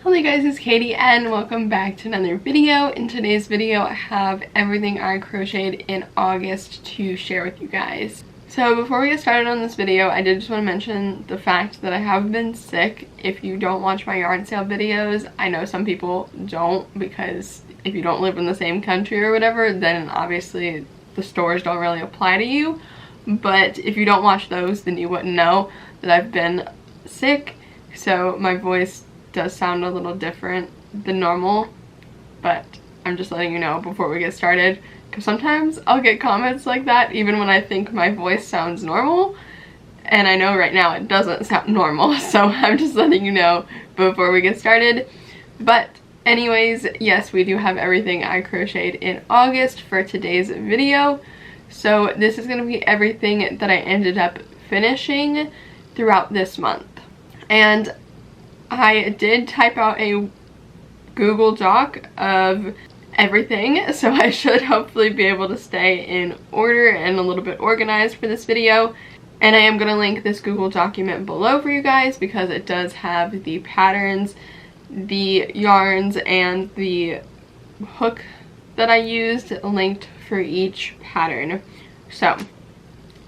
Hello guys, it's Katie and welcome back to another video. In today's video I have everything I crocheted in August to share with you guys. So before we get started on this video, I did just want to mention the fact that I have been sick. If you don't watch my yarn sale videos, I know some people don't, because if you don't live in the same country or whatever, then obviously the stores don't really apply to you. But if you don't watch those, then you wouldn't know that I've been sick, so my voice does sound a little different than normal, but I'm just letting you know before we get started, because sometimes I'll get comments like that even when I think my voice sounds normal, and I know right now it doesn't sound normal, so I'm just letting you know before we get started. But anyways, yes, we do have everything I crocheted in August for today's video. So this is going to be everything that I ended up finishing throughout this month. And I did type out a Google Doc of everything, so I should hopefully be able to stay in order and a little bit organized for this video. And I am going to link this Google document below for you guys because it does have the patterns, the yarns, and the hook that I used linked for each pattern. So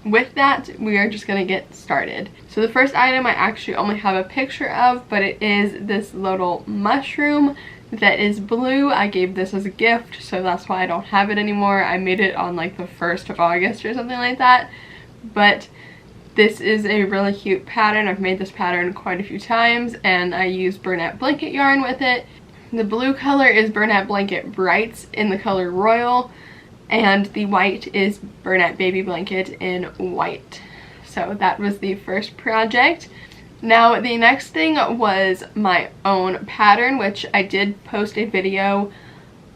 with that, we are just gonna get started. So the first item I actually only have a picture of, but it is this little mushroom that is blue. I gave this as a gift, so that's why I don't have it anymore. I made it on like the 1st of August or something like that. But this is a really cute pattern. I've made this pattern quite a few times, and I use Bernat Blanket yarn with it. The blue color is Bernat Blanket Brights in the color Royal, and the white is Bernat Baby Blanket in white. So that was the first project. Now the next thing was my own pattern, which I did post a video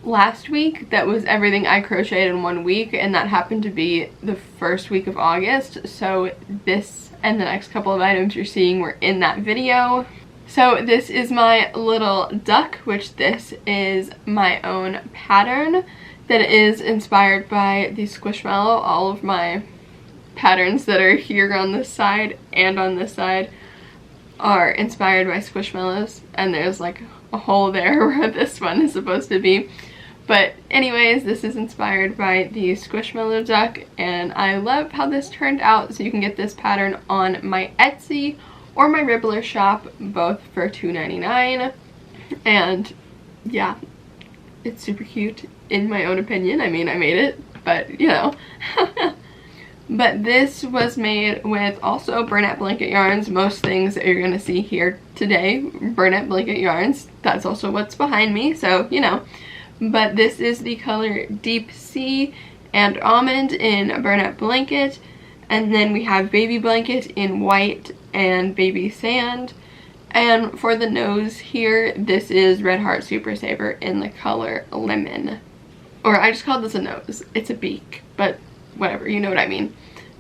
last week that was everything I crocheted in 1 week, and that happened to be the first week of August. So this and the next couple of items you're seeing were in that video. So this is my little duck, which this is my own pattern that is inspired by the Squishmallow. All of my patterns that are here on this side and on this side are inspired by Squishmallows, and there's like a hole there where this one is supposed to be. But anyways, this is inspired by the Squishmallow duck, and I love how this turned out. So you can get this pattern on my Etsy or my Ribbler shop, both for $2.99. And yeah, it's super cute in my own opinion. I mean, I made it, but you know. But this was made with also Bernat Blanket yarns. Most things that you're gonna see here today, Bernat Blanket yarns. That's also what's behind me, so you know. But this is the color Deep Sea and Almond in Bernat Blanket, and then we have Baby Blanket in white and Baby Sand. And for the nose here, this is Red Heart Super Saver in the color Lemon. Or I just called this a nose. It's a beak, but whatever, you know what I mean.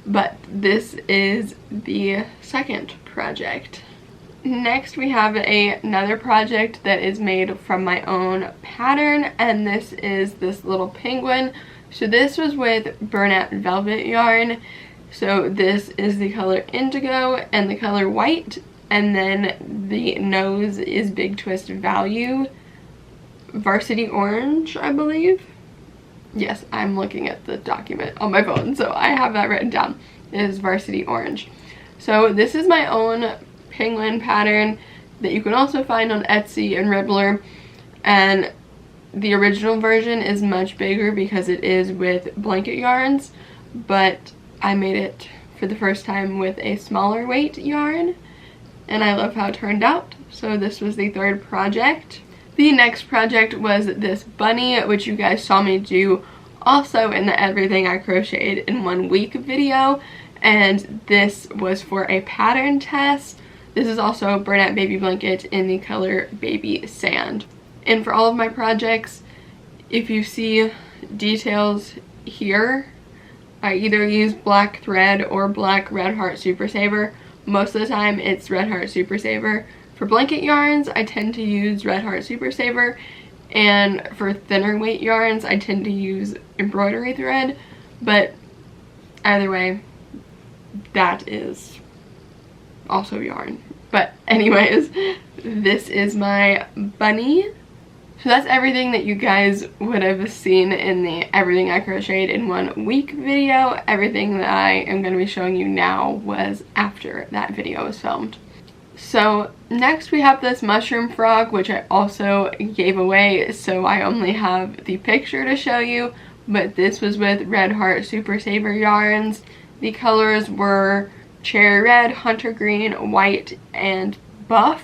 But this is the second project. Next we have another project that is made from my own pattern, and this is this little penguin. So this was with Bernat Velvet yarn. So this is the color Indigo and the color White, and then the nose is Big Twist Value Varsity Orange, I believe. Yes, I'm looking at the document on my phone, so I have that written down. It is Varsity Orange. So this is my own penguin pattern that you can also find on Etsy and Ribbler, and the original version is much bigger because it is with blanket yarns, but I made it for the first time with a smaller weight yarn, and I love how it turned out. So this was the third project. The next project was this bunny, which you guys saw me do also in the everything I crocheted in 1 week video, and this was for a pattern test. This is also Bernat Baby Blanket in the color Baby Sand. And for all of my projects, if you see details here, I either use black thread or black Red Heart Super Saver. Most of the time it's Red Heart Super Saver. For blanket yarns, I tend to use Red Heart Super Saver, and for thinner weight yarns, I tend to use embroidery thread. But either way, that is also yarn. But anyways, this is my bunny. So that's everything that you guys would have seen in the Everything I Crocheted in 1 Week video. Everything that I am going to be showing you now was after that video was filmed. So next we have this mushroom frog, which I also gave away, so I only have the picture to show you, but this was with Red Heart Super Saver yarns. The colors were cherry red, hunter green, white, and buff.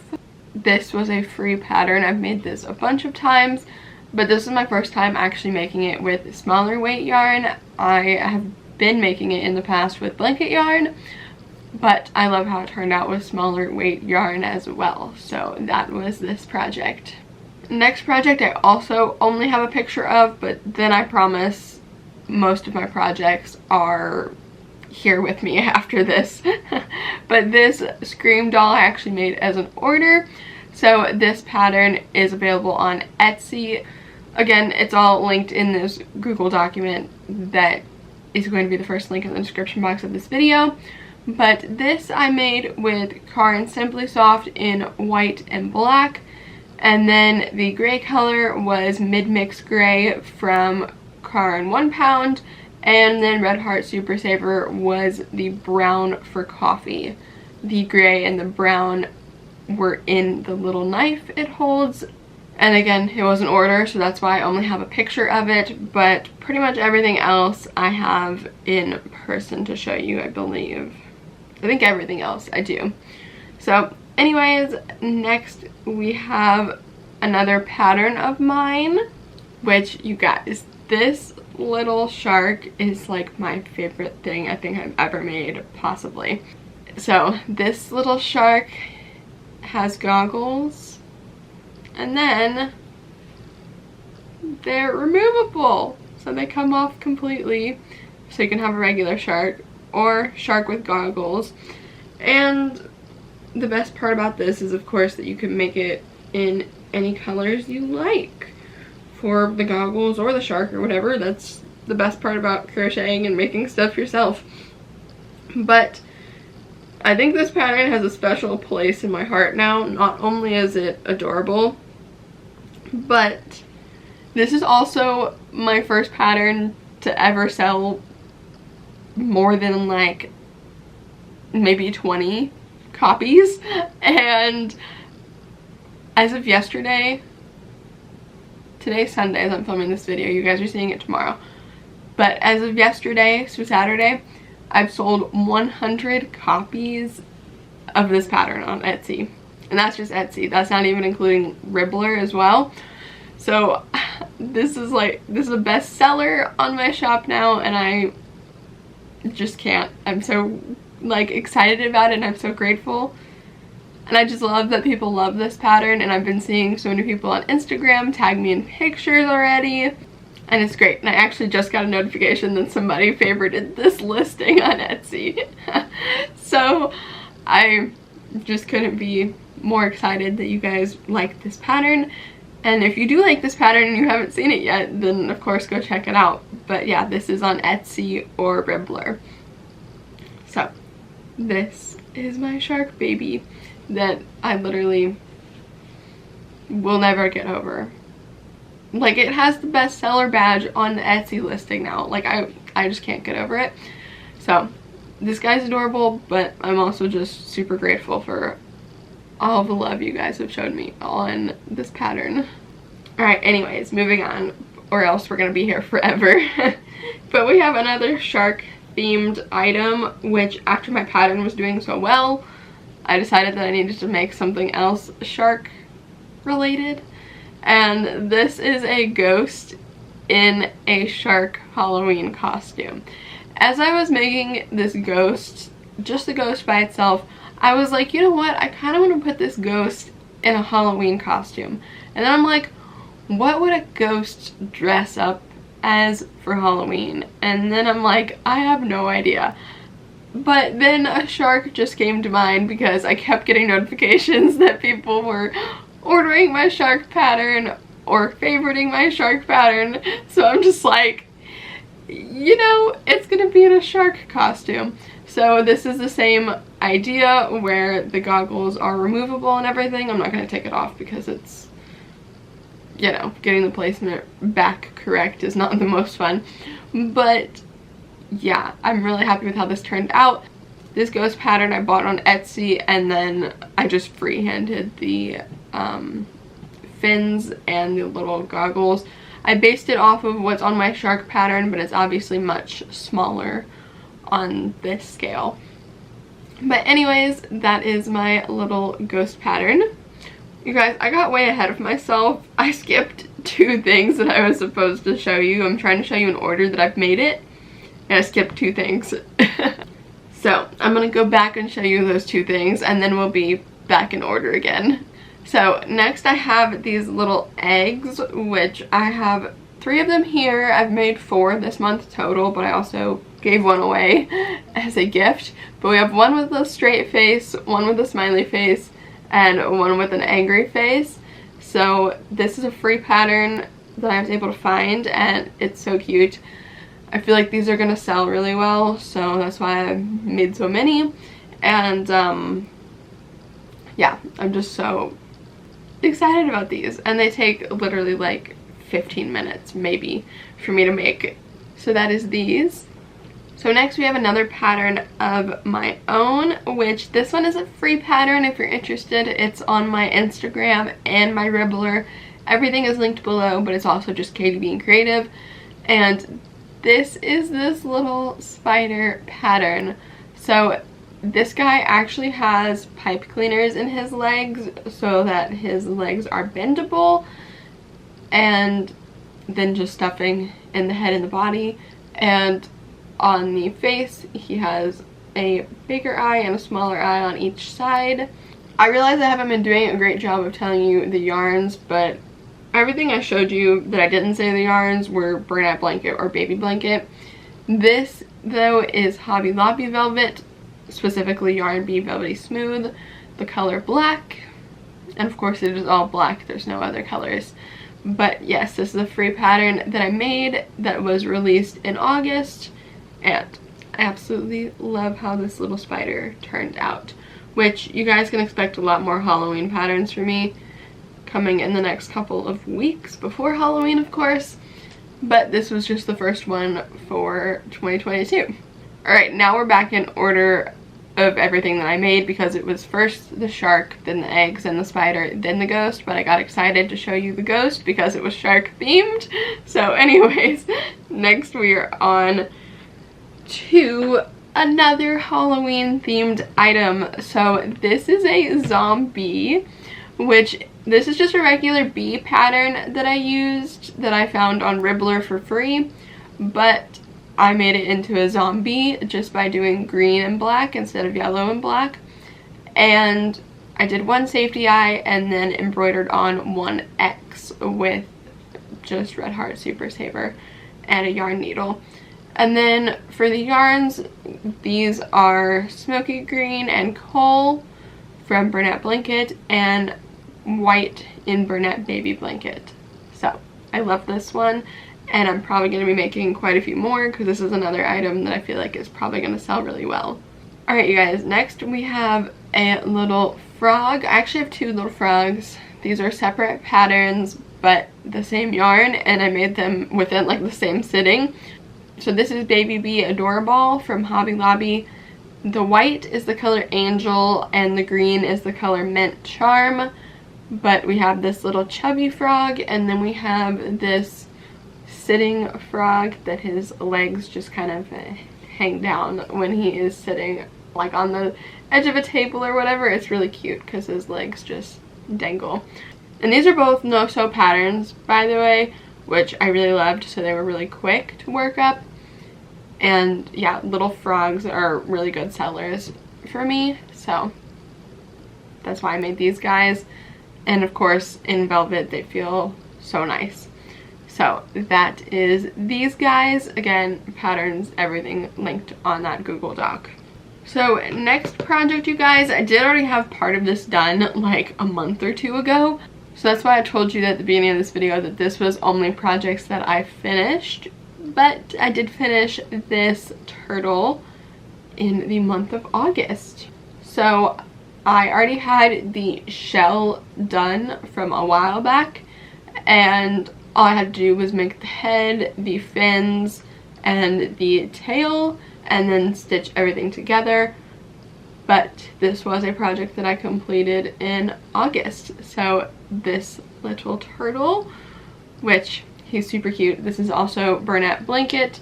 This was a free pattern. I've made this a bunch of times, but this is my first time actually making it with smaller weight yarn. I have been making it in the past with blanket yarn, but I love how it turned out with smaller weight yarn as well. So that was this project. Next project I also only have a picture of, but then I promise most of my projects are here with me after this. But this Scream doll I actually made as an order. So this pattern is available on Etsy. Again, it's all linked in this Google document that is going to be the first link in the description box of this video. But this I made with Caron Simply Soft in white and black, and then the gray color was Mid-Mix Gray from Caron 1 pound, and then Red Heart Super Saver was the brown for coffee. The gray and the brown were in the little knife it holds, and again, it was an order, so that's why I only have a picture of it, but pretty much everything else I have in person to show you, I believe. I think everything else I do. So anyways, next we have another pattern of mine, which, you guys, this little shark is like my favorite thing I think I've ever made, possibly. So this little shark has goggles, and then they're removable, so they come off completely, so you can have a regular shark or shark with goggles. And the best part about this is, of course, that you can make it in any colors you like for the goggles or the shark or whatever. That's the best part about crocheting and making stuff yourself. But I think this pattern has a special place in my heart now. Not only is it adorable, but this is also my first pattern to ever sell more than like maybe 20 copies, and as of yesterday, today's Sunday as I'm filming this video, you guys are seeing it tomorrow, but as of yesterday, so Saturday, I've sold 100 copies of this pattern on Etsy, and that's just Etsy. That's not even including Ribbler as well. So this is a bestseller on my shop now, and I just can't. I'm so like excited about it, and I'm so grateful, and I just love that people love this pattern. And I've been seeing so many people on Instagram tag me in pictures already, and it's great. And I actually just got a notification that somebody favorited this listing on Etsy. So I just couldn't be more excited that you guys like this pattern. And if you do like this pattern and you haven't seen it yet, then of course go check it out. But yeah, this is on Etsy or Ribbler. So this is my shark baby that I literally will never get over. Like, it has the bestseller badge on the Etsy listing now. Like, I just can't get over it. So this guy's adorable, but I'm also just super grateful for all the love you guys have shown me on this pattern. Alright, anyways, moving on, or else we're gonna be here forever. But we have another shark themed item, which after my pattern was doing so well, I decided that I needed to make something else shark related. And this is a ghost in a shark Halloween costume. As I was making this ghost, just the ghost by itself, I was like, you know what, I kind of want to put this ghost in a Halloween costume. And then I'm like, what would a ghost dress up as for Halloween? And then I'm like, I have no idea. But then a shark just came to mind because I kept getting notifications that people were ordering my shark pattern or favoriting my shark pattern. So I'm just like, you know, it's gonna be in a shark costume. So this is the same idea where the goggles are removable and everything. I'm not going to take it off because it's, you know, getting the placement back correct is not the most fun. But yeah, I'm really happy with how this turned out. This ghost pattern I bought on Etsy, and then I just freehanded the fins and the little goggles. I based it off of what's on my shark pattern, but it's obviously much smaller on this scale. But anyways, that is my little ghost pattern. You guys, I got way ahead of myself. I skipped 2 things that I was supposed to show you. I'm trying to show you in order that I've made it, and I skipped 2 things. So I'm gonna go back and show you those 2 things, and then we'll be back in order again. So next I have these little eggs, which I have 3 of them here. I've made 4 this month total, but I also gave 1 away as a gift. But we have one with a straight face, one with a smiley face, and one with an angry face. So this is a free pattern that I was able to find, and it's so cute. I feel like these are gonna sell really well, so that's why I made so many. And yeah, I'm just so excited about these, and they take literally like 15 minutes maybe for me to make. So that is these. So next we have another pattern of my own, which this one is a free pattern if you're interested. It's on my Instagram and my Ribbler. Everything is linked below, but it's also just Katie being creative. And this is this little spider pattern. So this guy actually has pipe cleaners in his legs so that his legs are bendable, and then just stuffing in the head and the body. And on the face, he has a bigger eye and a smaller eye on each side. I realize I haven't been doing a great job of telling you the yarns, but everything I showed you that I didn't say the yarns were Bernat Blanket or Baby Blanket. This, though, is Hobby Lobby Velvet, specifically Yarn Bee Velvety Smooth, the color black, and of course it is all black, there's no other colors. But yes, this is a free pattern that I made that was released in August, and I absolutely love how this little spider turned out, which you guys can expect a lot more Halloween patterns from me coming in the next couple of weeks before Halloween, of course, but this was just the first one for 2022. Alright, now we're back in order of everything that I made, because it was first the shark, then the eggs, and the spider, then the ghost, but I got excited to show you the ghost because it was shark themed. So anyways, next we are on to another Halloween themed item. So this is a zombie, which this is just a regular bee pattern that I used, that I found on Ribbler for free, but I made it into a zombie just by doing green and black instead of yellow and black. And I did 1 safety eye and then embroidered on 1 X with just Red Heart Super Saver and a yarn needle. And then for the yarns, these are Smoky Green and Coal from Bernat Blanket, and white in Bernat Baby Blanket. So I love this one, and I'm probably going to be making quite a few more because this is another item that I feel like is probably going to sell really well. Alright you guys, next we have a little frog. I actually have 2 little frogs. These are separate patterns but the same yarn, and I made them within like the same sitting. So this is Baby Bee Adorable from Hobby Lobby. The white is the color Angel and the green is the color Mint Charm. But we have this little chubby frog, and then we have this sitting frog that his legs just kind of hang down when he is sitting like on the edge of a table or whatever. It's really cute because his legs just dangle. And these are both no-sew patterns, by the way, which I really loved, so they were really quick to work up. And yeah, little frogs are really good sellers for me, so that's why I made these guys. And of course, in velvet, they feel so nice. So that is these guys. Again, patterns, everything linked on that Google Doc. So next project, you guys, I did already have part of this done like a month or 2 ago. So that's why I told you at the beginning of this video that this was only projects that I finished. But I did finish this turtle in the month of August. So I already had the shell done from a while back, and all I had to do was make the head, the fins, and the tail, and then stitch everything together. But this was a project that I completed in August. So this little turtle, which he's super cute. This is also Bernat Blanket,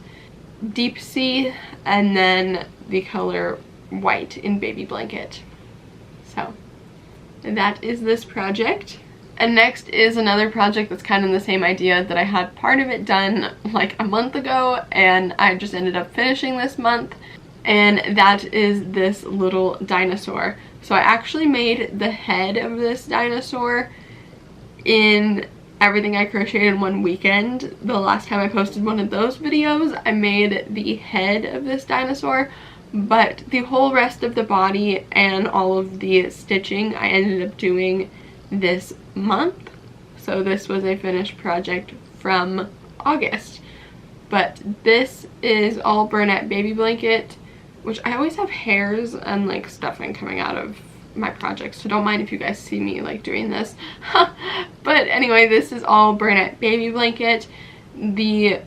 Deep Sea, and then the color white in Baby Blanket. So that is this project. And next is another project that's kind of the same idea, that I had part of it done like a month ago and I just ended up finishing this month, and that is this little dinosaur. So I actually made the head of this dinosaur in everything I crocheted in one weekend. The last time I posted one of those videos, I made the head of this dinosaur, but the whole rest of the body and all of the stitching I ended up doing this month. So this was a finished project from August. But this is all Bernat Baby Blanket, which I always have hairs and like stuffing coming out of my projects, so don't mind if you guys see me like doing this. But anyway, this is all Bernat Baby Blanket. The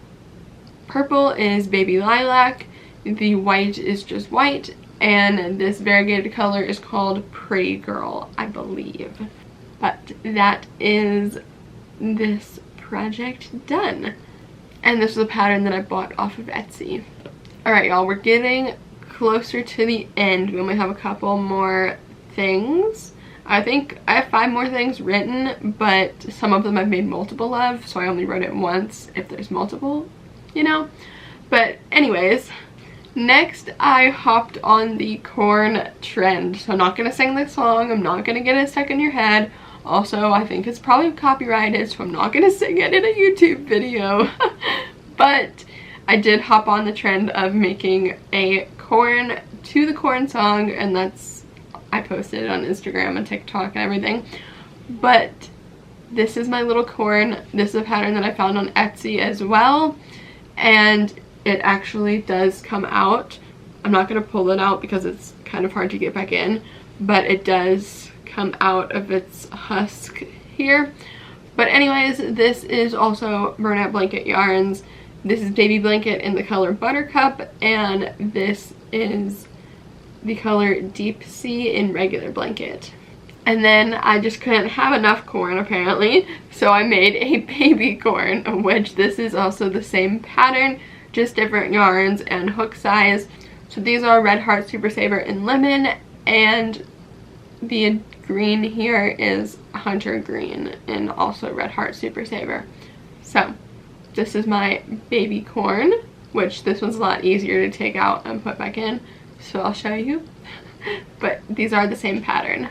purple is Baby Lilac, the white is just white, and this variegated color is called Pretty Girl, I believe. But that is this project done. And this is a pattern that I bought off of Etsy. Alright y'all, we're getting closer to the end. We only have a couple more things. I think I have 5 more things written, but some of them I've made multiple of, so I only wrote it once if there's multiple, you know? But anyways, next I hopped on the corn trend. So I'm not going to sing this song, I'm not going to get it stuck in your head. Also, I think it's probably copyrighted, so I'm not going to sing it in a YouTube video. But I did hop on the trend of making a corn to the corn song, and I posted it on Instagram and TikTok and everything. But this is my little corn. This is a pattern that I found on Etsy as well, and it actually does come out. I'm not going to pull it out because it's kind of hard to get back in, but it does come out of its husk here. But anyways, this is also Bernat Blanket yarns. This is Baby Blanket in the color Buttercup, and this is the color Deep Sea in regular blanket. And then I just couldn't have enough corn apparently, so I made a baby corn, which this is also the same pattern, just different yarns and hook size. So these are Red Heart Super Saver in lemon, and the green here is Hunter Green and also Red Heart Super Saver. So this is my baby corn, which this one's a lot easier to take out and put back in, so I'll show you. But these are the same pattern.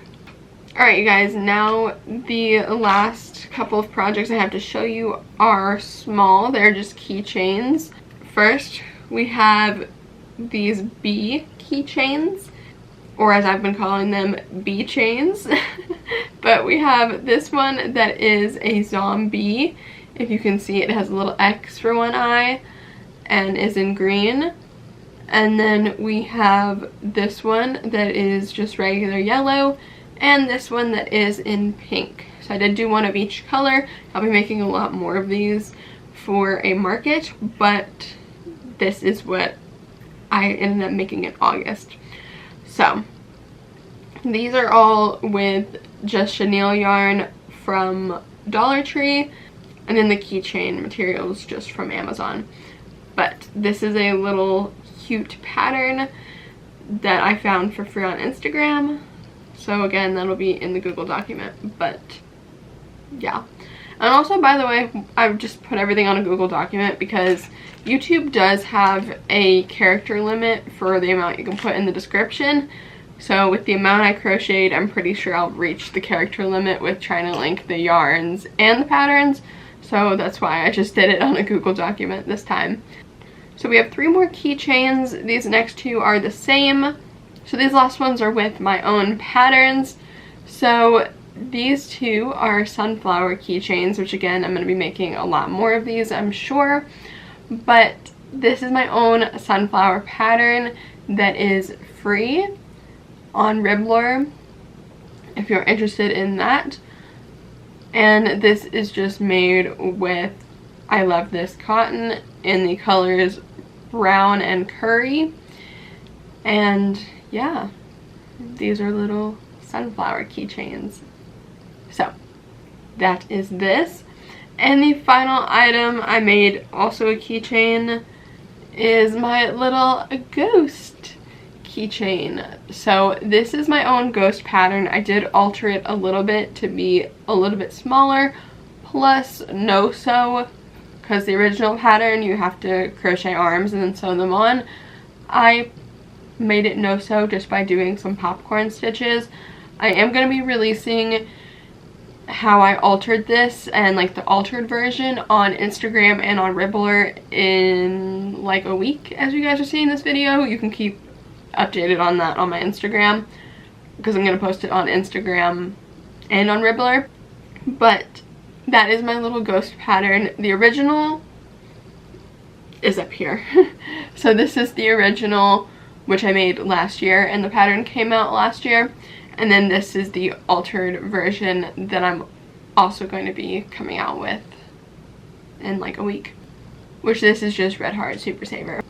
Alright you guys, now the last couple of projects I have to show you are small. They're just keychains. First we have these bee keychains, or as I've been calling them, bee chains. But we have this one that is a zombie. If you can see, it has a little X for one eye and is in green. And then we have this one that is just regular yellow, and this one that is in pink. So I did do one of each color. I'll be making a lot more of these for a market, but this is what I ended up making in August. So these are all with just chenille yarn from Dollar Tree, and then the keychain materials just from Amazon. But this is a little cute pattern that I found for free on Instagram. So again, that'll be in the Google document, but yeah. And also, by the way, I've just put everything on a Google document because YouTube does have a character limit for the amount you can put in the description. So with the amount I crocheted, I'm pretty sure I'll reach the character limit with trying to link the yarns and the patterns. So that's why I just did it on a Google document this time. So we have 3 more keychains. These next 2 are the same. So these last ones are with my own patterns. So these 2 are sunflower keychains, which again, I'm going to be making a lot more of these, I'm sure. But this is my own sunflower pattern. that is free on Ribbler if you're interested in that. And this is just made with I Love This cotton in the colors brown and curry. And yeah, these are little sunflower keychains. So that is this. And the final item I made, also a keychain, is my little ghost keychain. So this is my own ghost pattern. I did alter it a little bit to be a little bit smaller, plus no sew, because the original pattern you have to crochet arms and then sew them on. I made it no sew just by doing some popcorn stitches. I am going to be releasing how I altered this and like the altered version on Instagram and on Ribbler in like a week. As you guys are seeing this video, you can keep updated on that on my Instagram, because I'm going to post it on Instagram and on Ribbler. But that is my little ghost pattern. The original is up here. So this is the original, which I made last year, and the pattern came out last year. And then this is the altered version that I'm also going to be coming out with in like a week, which this is just Red Heart Super Saver.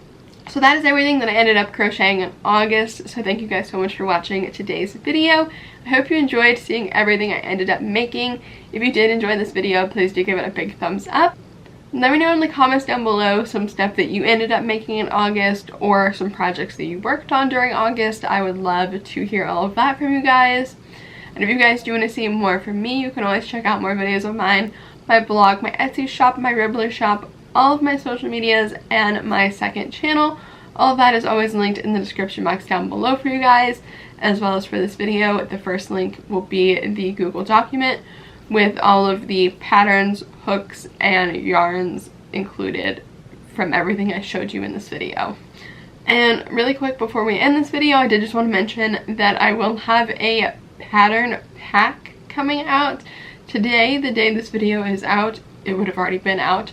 So that is everything that I ended up crocheting in August. So thank you guys so much for watching today's video. I hope you enjoyed seeing everything I ended up making. If you did enjoy this video, please do give it a big thumbs up. Let me know in the comments down below some stuff that you ended up making in August, or some projects that you worked on during August. I would love to hear all of that from you guys. And if you guys do want to see more from me, you can always check out more videos of mine, my blog, my Etsy shop, my Ribbler shop, all of my social medias, and my second channel. All of that is always linked in the description box down below for you guys, as well as for this video. The first link will be the Google document with all of the patterns, hooks, and yarns included from everything I showed you in this video. And really quick before we end this video, I did just want to mention that I will have a pattern pack coming out today. The day this video is out, it would have already been out.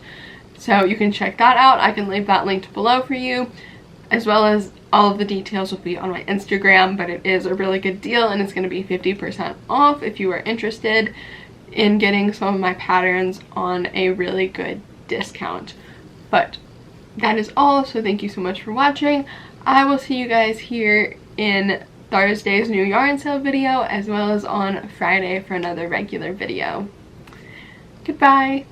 So you can check that out. I can leave that linked below for you, as well as all of the details will be on my Instagram, but it is a really good deal and it's going to be 50% off if you are interested in getting some of my patterns on a really good discount. But that is all, so thank you so much for watching. I will see you guys here in Thursday's new yarn sale video, as well as on Friday for another regular video. Goodbye!